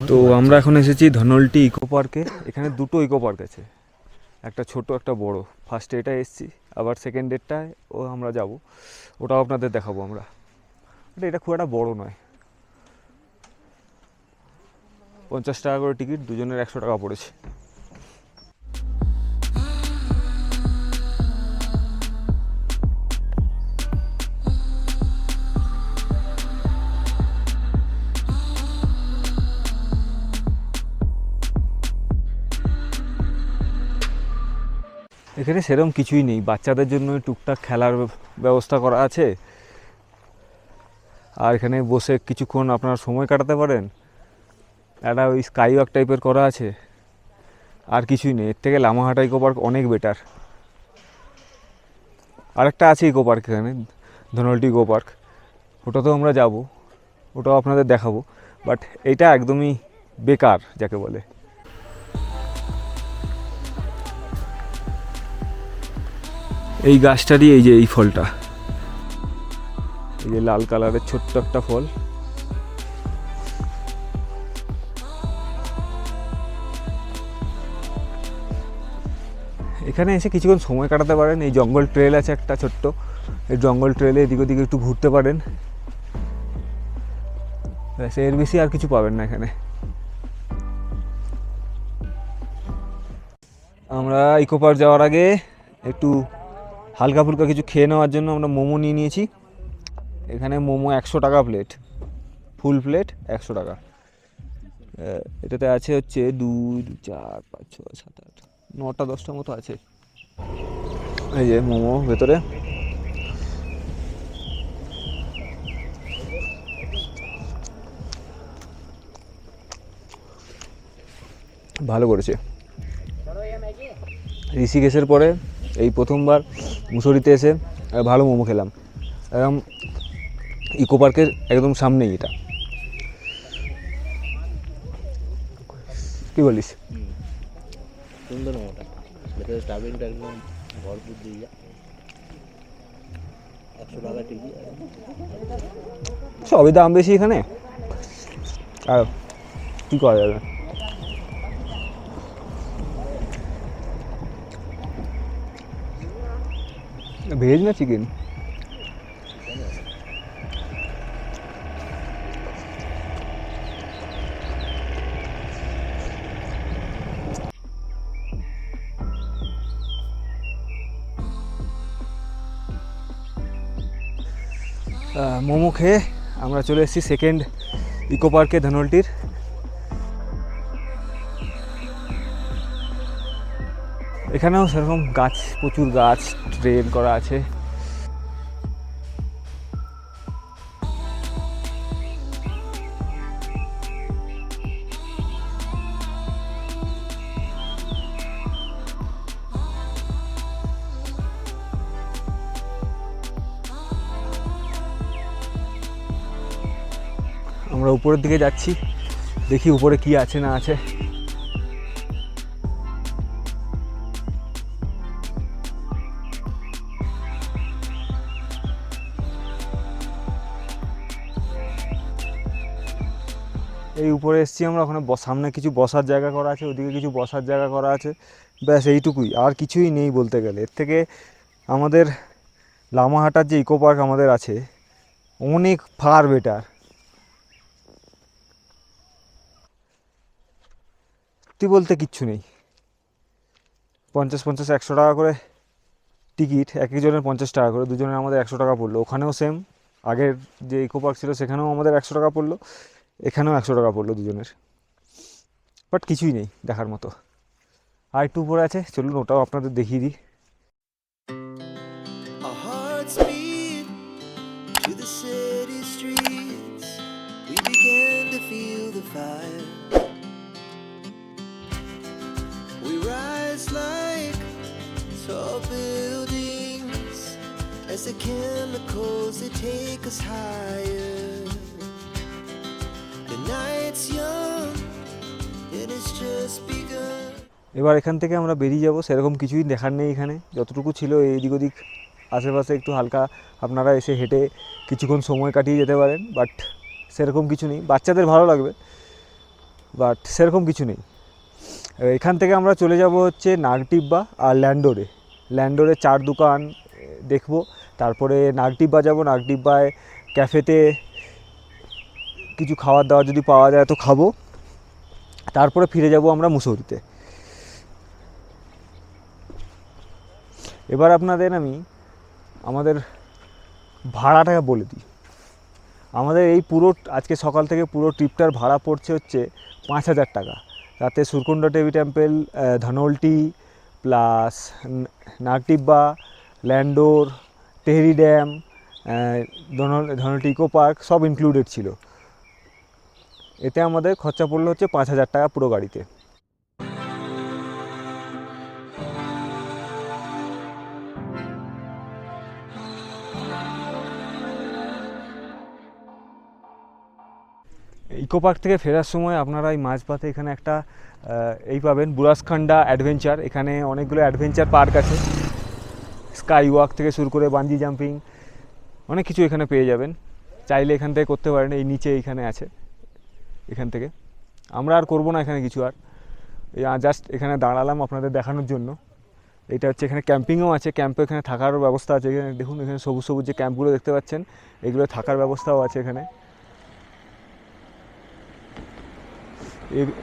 তো আমরা এখন এসেছি ধনলটি ইকো পার্কে। এখানে দুটো ইকো পার্ক আছে, একটা ছোট একটা বড়। ফার্স্টে এটা এসেছি, আবার সেকেন্ড ডেটটায় আমরা যাব, ওটাও আপনাদের দেখাবো আমরা। এটা খুব একটা বড় নয়, 50 টাকা করে টিকিট, দুজনের 100 টাকা পড়েছে। এখানে সেরকম কিছুই নেই, বাচ্চাদের জন্য টুকটাক খেলার ব্যবস্থা করা আছে, আর এখানে বসে কিছুক্ষণ আপনারা সময় কাটাতে পারেন। একটা ওই স্কাই ওয়াক টাইপের করা আছে, আর কিছুই নেই। এর থেকে লামাহাটা ইকো পার্ক অনেক বেটার। আরেকটা আছে ইকো পার্ক এখানে, ধনলটি ইকো পার্ক, ওটাতেও আমরা যাব, ওটাও আপনাদের দেখাবো। বাট এইটা একদমই বেকার যাকে বলে। এই গাছটারই এই যে এই ফলটা, এই যে লাল কালারের ছোট্ট একটা ফল, এখানে এসে কিছুক্ষণ সময় কাটাতে পারেন। এই জঙ্গল ট্রেল আছে একটা ছোট্ট, এই জঙ্গল ট্রেলে এদিক ওদিকে একটু ঘুরতে পারেন, এর বেশি আর কিছু পাবেন না এখানে। আমরা ইকো পার্ক যাওয়ার আগে একটু হালকা ফুলকা কিছু খেয়ে নেওয়ার জন্য আমরা মোমো নিয়ে নিয়েছি। এখানে মোমো 100 টাকা প্লেট, ফুল প্লেট 100 টাকা। এটাতে আছে হচ্ছে 2, 4, 5, 6, 7, 8, 9টা 10টা মতো আছে। এই যে মোমো ভেতরে, ভালো করেছে। ঋষিকেশের পরে এই প্রথমবার মুসৌরিতে এসে ভালো মোমো খেলাম। একদম ইকো পার্কের একদম সামনেই এটা। কি বলিস? সুন্দর মোটা, ভেতরে স্টাফিংটা একদম ভরপুর দিয়ে 100 টাকা টিকিট। সবই দাম বেশি এখানে, আর কী করা যাবে। ভেজ না চিকেন? মোমো খেয়ে আমরা চলে এসেছি সেকেন্ড ইকো পার্কে ধনলটির। এখানেও সেরকম গাছ, প্রচুর গাছ, ট্রেন করা আছে। আমরা উপরের দিকে যাচ্ছি, দেখি উপরে কি আছে না আছে। এই উপরে এসেছি আমরা, ওখানে সামনে কিছু বসার জায়গা করা আছে, ওদিকে কিছু বসার জায়গা করা আছে, ব্যাস এইটুকুই, আর কিছুই নেই বলতে গেলে। এর থেকে আমাদের লামাহাটার যে ইকো পার্ক আমাদের আছে অনেক ফার বেটার। সত্যি বলতে কিচ্ছু নেই, 50, 100 টাকা করে টিকিট, এক একজনের 50 টাকা করে, দুজনের আমাদের 100 টাকা পড়লো। ওখানেও সেম, আগের যে ইকো পার্ক ছিল সেখানেও আমাদের 100 টাকা পড়লো, এখানেও 100 টাকা পড়লো দুজনের। বাট কিছুই নেই দেখার মতো। আর একটু উপরে আছে, চলুন ওটাও আপনাদের দেখিয়ে দিই। Our hearts beat to the city streets. We began to feel the fire. We rise like tall buildings as the chemicals they take us higher. The night's young and it's just begun. এবার এখান থেকে আমরা বেরিয়ে যাব। সেরকম কিছুই দেখার নেই এখানে, যতটুকু ছিল এদিক ওদিক আশেপাশে একটু হালকা আপনারা এসে হেঁটে কিছুক্ষণ সময় কাটিয়ে যেতে পারেন, বাট সেরকম কিছু নেই। বাচ্চাদের ভালো লাগবে, বাট সেরকম কিছু নেই। এখান থেকে আমরা চলে যাব হচ্ছে নাগটিব্বা আর ল্যান্ডোরে। ল্যান্ডোরে 4 দোকান দেখব, তারপরে নাগটিব্বা যাব। নাগটিব্বায় ক্যাফেতে কিছু খাবার দাবার যদি পাওয়া যায় তো খাবো, তারপরে ফিরে যাব আমরা মুসৌরিতে। এবার আপনাদের আমি আমাদের ভাড়াটা বলে দিই। আমাদের এই পুরো আজকে সকাল থেকে পুরো ট্রিপটার ভাড়া পড়ছে হচ্ছে 5,000 টাকা। তাতে Surkunda Devi temple, Dhanaulti plus Nagtibba, Landour, Tehri dam, Dhanaulti eco park সব ইনক্লুডেড ছিল। এতে আমাদের খরচা পড়লো হচ্ছে 5,000 টাকা পুরো গাড়িতে। ইকো পার্ক থেকে ফেরার সময় আপনারা এই মাঝপথে এখানে একটা এই পাবেন বুরাসখান্ডা অ্যাডভেঞ্চার। এখানে অনেকগুলো অ্যাডভেঞ্চার পার্ক আছে, স্কাই ওয়াক থেকে শুরু করে বাঞ্জি জাম্পিং অনেক কিছু এখানে পেয়ে যাবেন। চাইলে এখান থেকে করতে পারেন, এই নিচে এইখানে আছে। এখান থেকে আমরা আর করবো না এখানে কিছু, আর জাস্ট এখানে দাঁড়ালাম আপনাদের দেখানোর জন্য। এটা হচ্ছে এখানে ক্যাম্পিংও আছে, ক্যাম্পে এখানে থাকারও ব্যবস্থা আছে। এখানে দেখুন, এখানে সবুজ সবুজ যে ক্যাম্পগুলো দেখতে পাচ্ছেন, এগুলো থাকার ব্যবস্থাও আছে এখানে।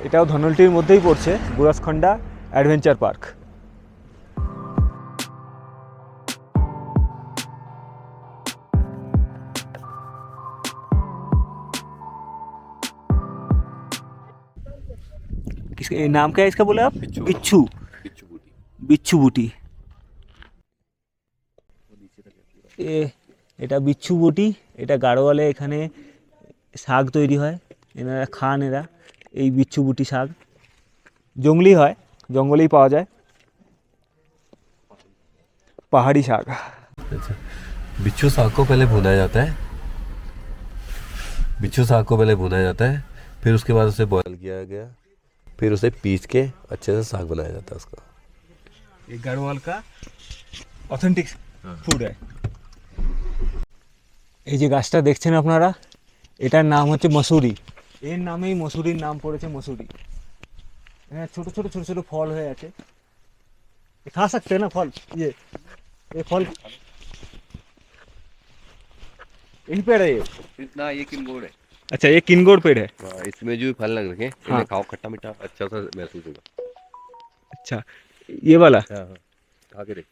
এটাও ধনৌল্টির মধ্যেই পড়ছে, বুরাসখান্ডা অ্যাডভেঞ্চার পার্ক। नाम क्या है इसका बोले आप? बिच्छू। बिच्छू बूटी। এটা বিচ্ছু বটি। এটা গাড়োয়ালে এখানে শাক তৈরি হয়, এনারা খান। এরা এই বিচ্ছু বুটি শাক জঙ্গলি হয়, জঙ্গলেই পাওয়া যায়, पहाड़ी शाक। अच्छा, बिच्छू साग को पहले भुना जाता है। बिच्छू साग को पहले भुना जाता है, फिर उसके बाद उसे बॉयल किया गया, फिर उसे पीस के अच्छे से साग बनाया जाता है उसका। ये गढ़वाल का ऑथेंटिक फूड है। এই যে গাছটা দেখছেন আপনারা, এটার নাম হচ্ছে মসুরি। এর নামেই মসুরির নাম পড়েছে মসুরি। হ্যাঁ, ছোট ছোট ছোট ছোট ফল হয়ে আছে। खा सकते हैं ना फल? ये फल यही पेड़ है ये? ना, ये किनगोड़ है। अच्छा, ये किनगोड़ पेड़ है। इसमें जो फल लग रखे हैं, हाँ। इन्हें खाओ, खट्टा मीठा अच्छा सा महसूस होगा। अच्छा, ये वाला? हाँ, खा के देख।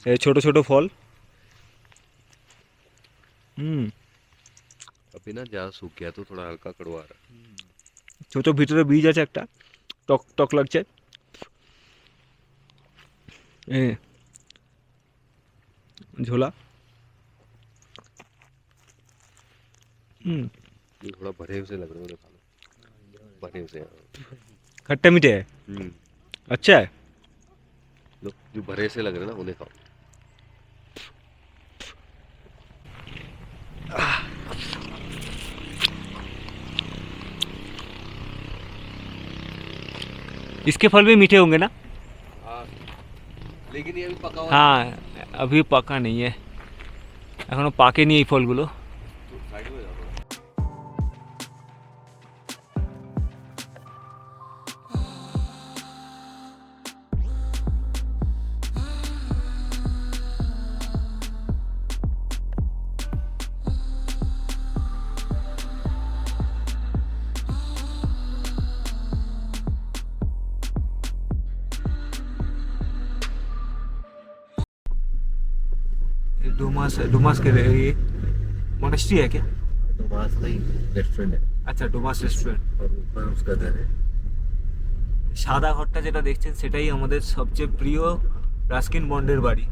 ये छोटे छोटे फल। अभी ना ज्यादा सूख गया तो थोड़ा हल्का कड़वा आ रहा है। ছোট ভিতরে বীজ আছে একটা, টক টক লাগছে। झोला। ये थोड़ा भरे हुए से लग रहे हैं, खा लो। भरे हुए से। खट्टे मीठे है, अच्छा है। जो भरे से लग रहे हैं ना, उन्हें खाओ। इसके फल भी मीठे होंगे ना? लेकिन ये अभी पका हुआ हाँ, अभी पका नहीं है, এখনো পাকেনি এই ফলগুলো। साइड में जाओ। डुमास के ये मोनेस्ट्री है क्या? डुमास का ही रेस्टोरेंट है, अच्छा, डुमास रेस्टोरेंट। और ऊपर उसका घर है। সাদা ঘরটা যেটা দেখছেন সেটাই আমাদের সবচেয়ে প্রিয় রাস্কিন বন্ডের বাড়ি।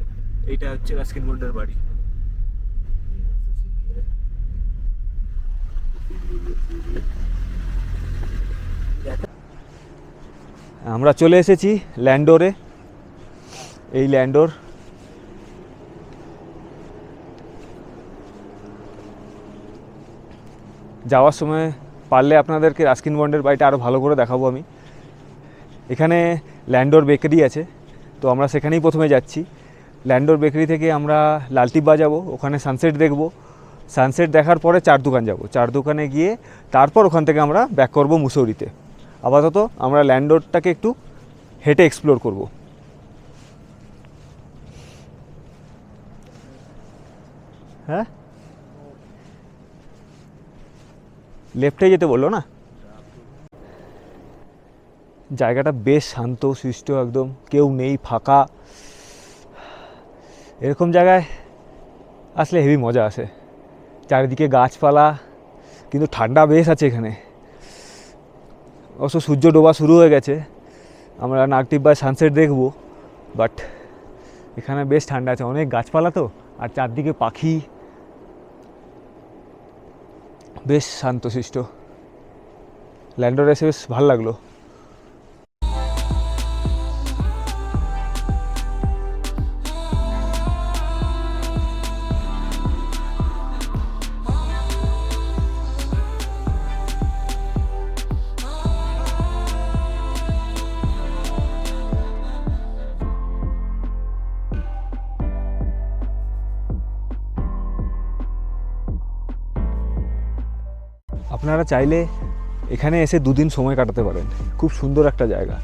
এইটা হচ্ছে রাস্কিন বন্ডের বাড়ি। আমরা চলে এসেছি ল্যান্ডোরে। এই ল্যান্ডোর যাওয়ার সময় পারলে আপনাদেরকে রাস্কিন বন্ডের বাড়িটা আরও ভালো করে দেখাবো আমি। এখানে ল্যান্ডোর বেকারি আছে, তো আমরা সেখানেই প্রথমে যাচ্ছি। ল্যান্ডোর বেকারি থেকে আমরা লালটিব্বা যাব, ওখানে সানসেট দেখব। সানসেট দেখার পরে চার দোকান যাব, চার দোকানে গিয়ে তারপর ওখান থেকে আমরা ব্যাক করব মুসৌরিতে। আপাতত আমরা ল্যান্ডোরটাকে একটু হেঁটে এক্সপ্লোর করব। হ্যাঁ, লেফটে যেতে বললো না? জায়গাটা বেশ শান্ত শিষ্ট, একদম কেউ নেই, ফাঁকা। এরকম জায়গায় আসলে হেভি মজা আসে। চারিদিকে গাছপালা, কিন্তু ঠান্ডা বেশ আছে এখানে। অবশ্য সূর্য ডোবা শুরু হয়ে গেছে, আমরা নাগটিব্বায় সানসেট দেখব, বাট এখানে বেশ ঠান্ডা আছে, অনেক গাছপালা তো, আর চারদিকে পাখি, বেশ শান্তশিষ্ট। ল্যান্ডোরে এসে বেশ ভালো লাগলো। আপনারা চাইলে এখানে এসে দুদিন সময় কাটাতে পারেন, খুব সুন্দর একটা জায়গা।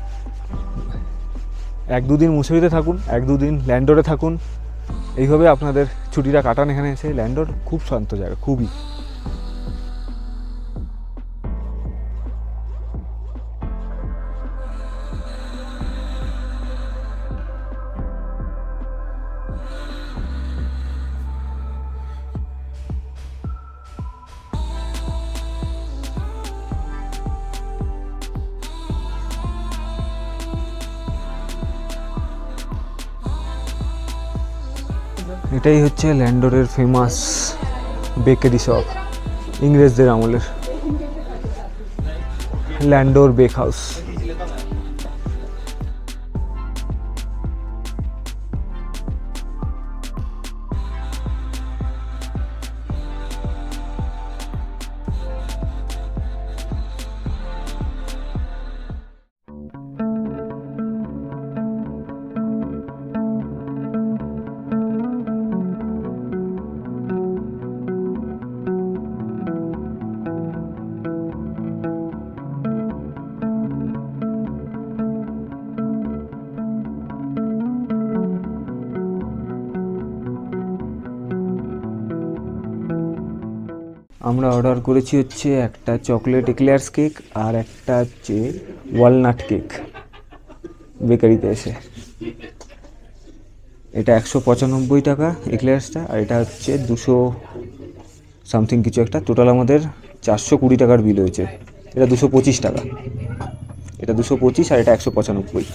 এক দুদিন মুসৌরিতে থাকুন, এক দুদিন ল্যান্ডোরে থাকুন, এইভাবে আপনাদের ছুটিটা কাটান এখানে এসে। ল্যান্ডোর খুব শান্ত জায়গা, খুবই। এটাই হচ্ছে ল্যান্ডোরের ফেমাস বেকারি শপ, ইংরেজদের আমলের, ল্যান্ডোর বেক হাউস। আমরা অর্ডার করেছি হচ্ছে একটা চকলেট এক্লেয়ার্স কেক আর একটা হচ্ছে ওয়ালনাট কেক বেকারিতে এসে। এটা 195 টাকা এক্লেয়ার্সটা, আর এটা হচ্ছে 200 সামথিং কিছু একটা। টোটাল আমাদের 420 টাকার বিল হয়েছে। এটা 225 টাকা, এটা 225 আর এটা 195।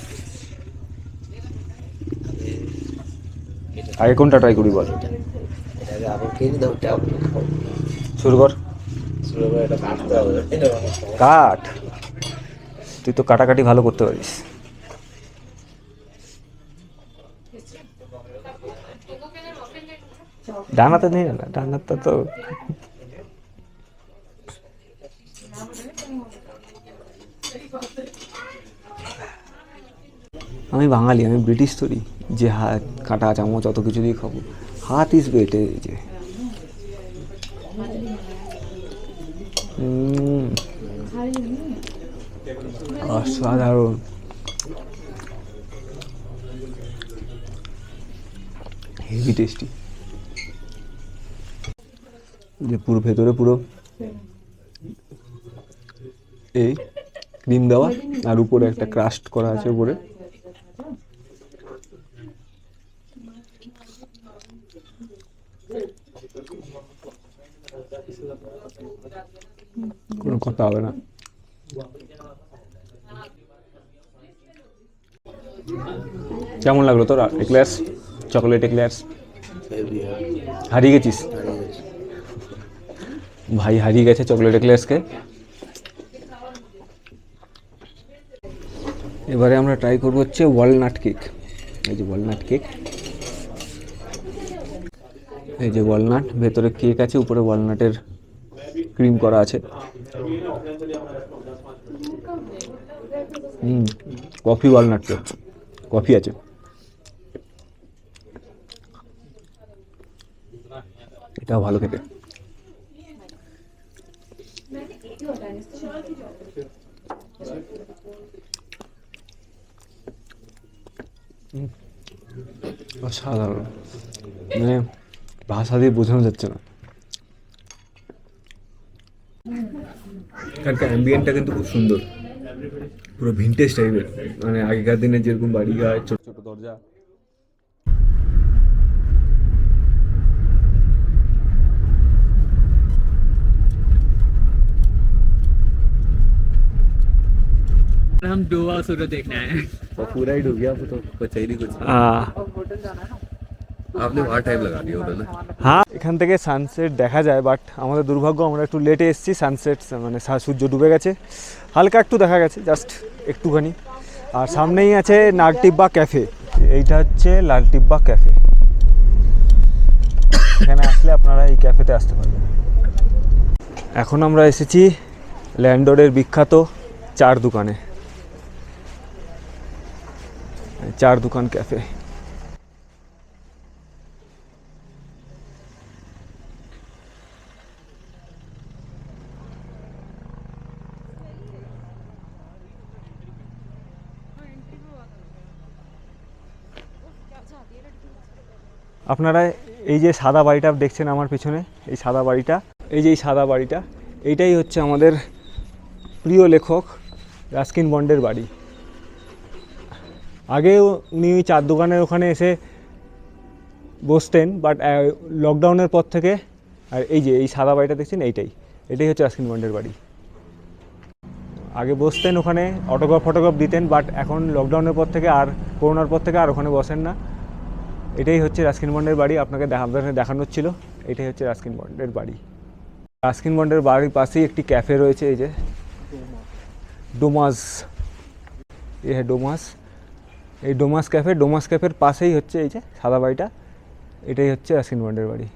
আগে কোনটা ট্রাই করি বল? এটাকে আবার কিনে দাও, শুরু কর। শুরু করে এটা কাটতে হবে। কাট, তুই তো কাটাকাটি ভালো করতে পারিস। ডানাতে নেই না, ডানাতে তো আমি বাঙালি, আমি ব্রিটিশ তৈরি, যে হাত কাটা চামচ অত কিছু দিয়ে খাবো। হাত ইস বেটে, এই যে অসাধারণ। Heavy tasty. যে পুরো ভেতরে পুরো এই ক্রিম দেওয়া, আর উপরে একটা ক্রাস্ট করা আছে উপরে। কোনো কথা হবে না। কেমন লাগলো তোর এক্লেয়ার্স, চকলেট এক্লেয়ার্স? হারিয়ে গেছিস ভাই, হারিয়ে গেছে চকলেট এক্লেয়ার্সকে। এবারে আমরা ট্রাই করবো হচ্ছে ওয়ালনাট কেক। এই যে ওয়ালনাট কেক, এই যে ওয়ালনাট, ভেতরে কেক আছে, উপরে ওয়ালনাটের ক্রিম করা আছে। কফি ওয়ালনাট কেক, কফি আছে। এটাও ভালো খেতে। অসাধারণ, মানে ভাষা দিয়ে বোঝানো যাচ্ছে না। এখানকার অ্যাম্বিয়েন্টটা কিন্তু খুব সুন্দর, পুরো ভিনটেজ টাইপের, মানে আগেকার দিনে যেরকম বাড়ি গায়ে ছোট ছোট দরজা। हम डोवा सूरज देखना है। और पूरा ही डूब गया, वो तो बचा ही नहीं कुछ। आपने वहाँ टाइम लगा दिया उधर ना। হ্যাঁ, এখান থেকে সানসেট দেখা যায়, বাট আমাদের দুর্ভাগ্য আমরা একটু লেটে এসেছি। সানসেট মানে সূর্য ডুবে গেছে, হালকা একটু দেখা গেছে, জাস্ট একটুখানি। আর সামনেই আছে লালটিব্বা ক্যাফে, এইটা হচ্ছে লালটিব্বা ক্যাফে। এখানে আসলে আপনারা এই ক্যাফেতে আসতে পারবেন। এখন আমরা এসেছি ল্যান্ডোরের বিখ্যাত চার দোকানে, চার দোকান ক্যাফে। আপনারা এই যে সাদা বাড়িটা দেখছেন আমার পিছনে, এই সাদা বাড়িটা, এই যে এই সাদা বাড়িটা, এইটাই হচ্ছে আমাদের প্রিয় লেখক রাস্কিন বন্ডের বাড়ি। আগেও উনি ওই চার দোকানের ওখানে এসে বসতেন, বাট লকডাউনের পর থেকে, আর এই যে এই সাদা বাড়িটা দেখছেন, এটাই হচ্ছে রাস্কিন বন্ডের বাড়ি। আগে বসতেন ওখানে, অটোগ্রাফ দিতেন, বাট এখন লকডাউনের পর থেকে আর করোনার পর থেকে আর ওখানে বসেন না। এটাই হচ্ছে রাস্কিন বন্ডের বাড়ি, আপনাদের দেখানোর ছিল। এটাই হচ্ছে রাস্কিন বন্ডের বাড়ি। রাস্কিন বন্ডের বাড়ির পাশেই একটি ক্যাফে রয়েছে, এই যে ডোমাস, ডোমাস, এই ডোমাস ক্যাফের পাশেই হচ্ছে এই যে সাদা বাড়িটা, এটাই হচ্ছে রাস্কিন বন্ডের বাড়ি।